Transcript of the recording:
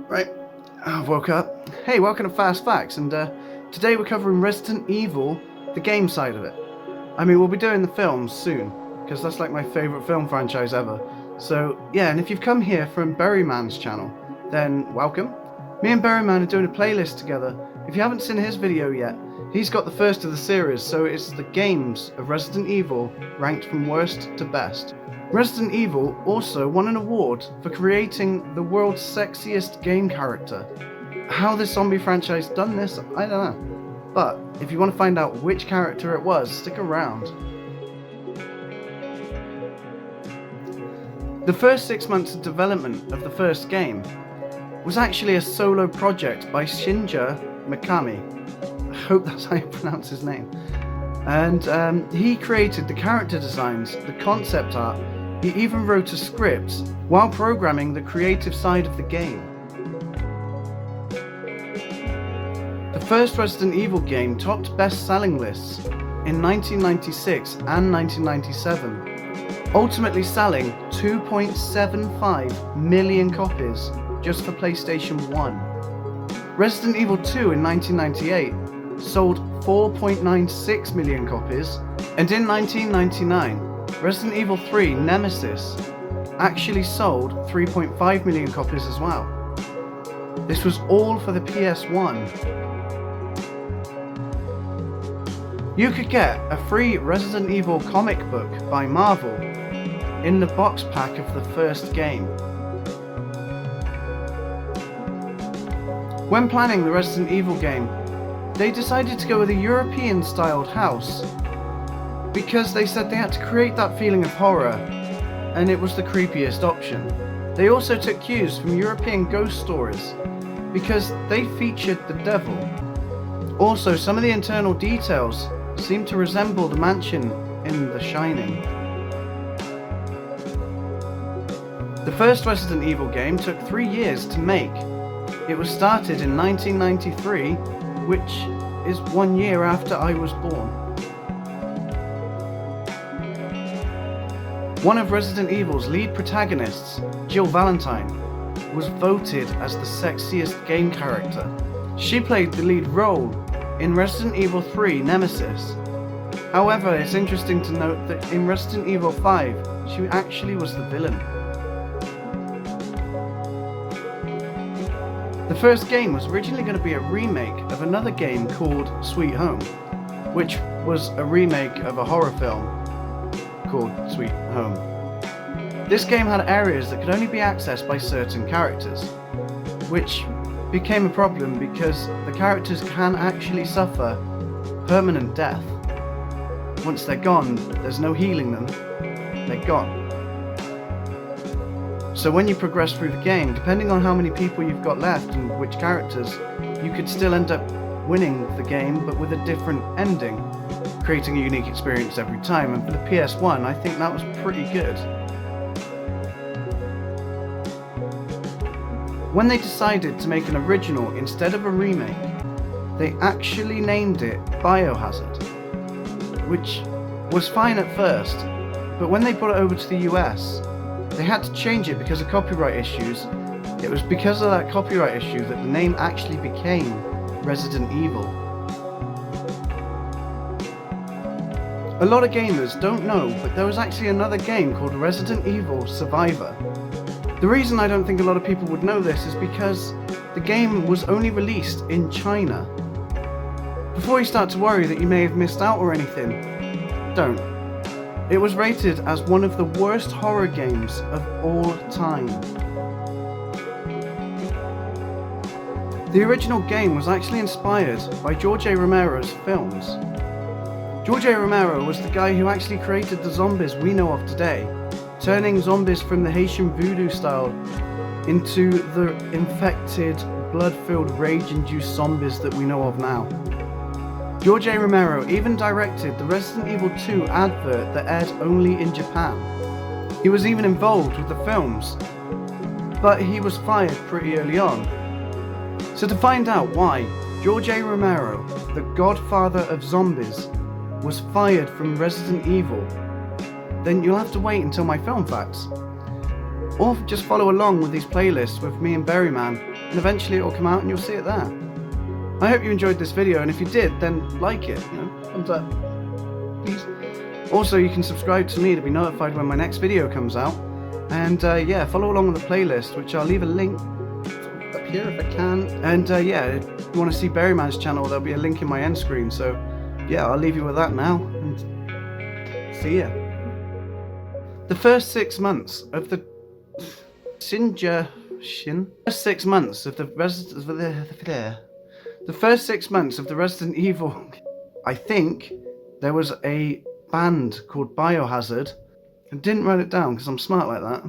Right, I woke up. Hey, welcome to Fast Facts, and today we're covering Resident Evil, the game side of it. I mean, we'll be doing the films soon, because that's like my favourite film franchise ever. So, yeah, and if you've come here from Berryman's channel, then welcome. Me and Berryman are doing a playlist together. If you haven't seen his video yet, he's got the first of the series, so it's the games of Resident Evil ranked from worst to best. Resident Evil also won an award for creating the world's sexiest game character. How this zombie franchise done this, I don't know. But if you want to find out which character it was, stick around. The first 6 months of development of the first game was actually a solo project by Mikami. I hope that's how you pronounce his name. And he created the character designs, the concept art. He even wrote a script while programming the creative side of the game. The first Resident Evil game topped best-selling lists in 1996 and 1997, ultimately selling 2.75 million copies just for PlayStation 1. Resident Evil 2 in 1998 sold 4.96 million copies, and in 1999, Resident Evil 3 Nemesis actually sold 3.5 million copies as well. This was all for the PS1. You could get a free Resident Evil comic book by Marvel in the box pack of the first game. When planning the Resident Evil game, they decided to go with a European-styled house because they said they had to create that feeling of horror, and it was the creepiest option. They also took cues from European ghost stories because they featured the devil. Also, some of the internal details seemed to resemble the mansion in The Shining. The first Resident Evil game took 3 years to make. It was started in 1993, which is 1 year after I was born. One of Resident Evil's lead protagonists, Jill Valentine, was voted as the sexiest game character. She played the lead role in Resident Evil 3 Nemesis. However, it's interesting to note that in Resident Evil 5, she actually was the villain. The first game was originally going to be a remake of another game called Sweet Home, which was a remake of a horror film called Sweet Home. This game had areas that could only be accessed by certain characters, which became a problem because the characters can actually suffer permanent death. Once they're gone, there's no healing them, they're gone. So when you progress through the game, depending on how many people you've got left and which characters, you could still end up winning the game but with a different ending, creating a unique experience every time. And for the PS1, I think that was pretty good. When they decided to make an original instead of a remake, they actually named it Biohazard, which was fine at first, but when they brought it over to the US, they had to change it because of copyright issues. It was because of that copyright issue that the name actually became Resident Evil. A lot of gamers don't know, but there was actually another game called Resident Evil Survivor. The reason I don't think a lot of people would know this is because the game was only released in China. Before you start to worry that you may have missed out or anything, don't. It was rated as one of the worst horror games of all time. The original game was actually inspired by George A. Romero's films. George A. Romero was the guy who actually created the zombies we know of today, turning zombies from the Haitian voodoo style into the infected, blood-filled, rage-induced zombies that we know of now. George A. Romero even directed the Resident Evil 2 advert that aired only in Japan. He was even involved with the films, but he was fired pretty early on. So to find out why George A. Romero, the godfather of zombies, was fired from Resident Evil, then you'll have to wait until my film facts. Or just follow along with these playlists with me and Berryman and eventually it will come out and you'll see it there. I hope you enjoyed this video, and if you did, then like it, thumbs up, please. Also, you can subscribe to me to be notified when my next video comes out, and yeah, follow along with the playlist, which I'll leave a link up here if I can. And yeah, if you want to see Berryman's channel, there'll be a link in my end screen. So yeah, I'll leave you with that now, and see ya. The first 6 months of the first 6 months of the first 6 months of the Resident Evil, I think there was a band called Biohazard. I didn't write it down because I'm smart like that.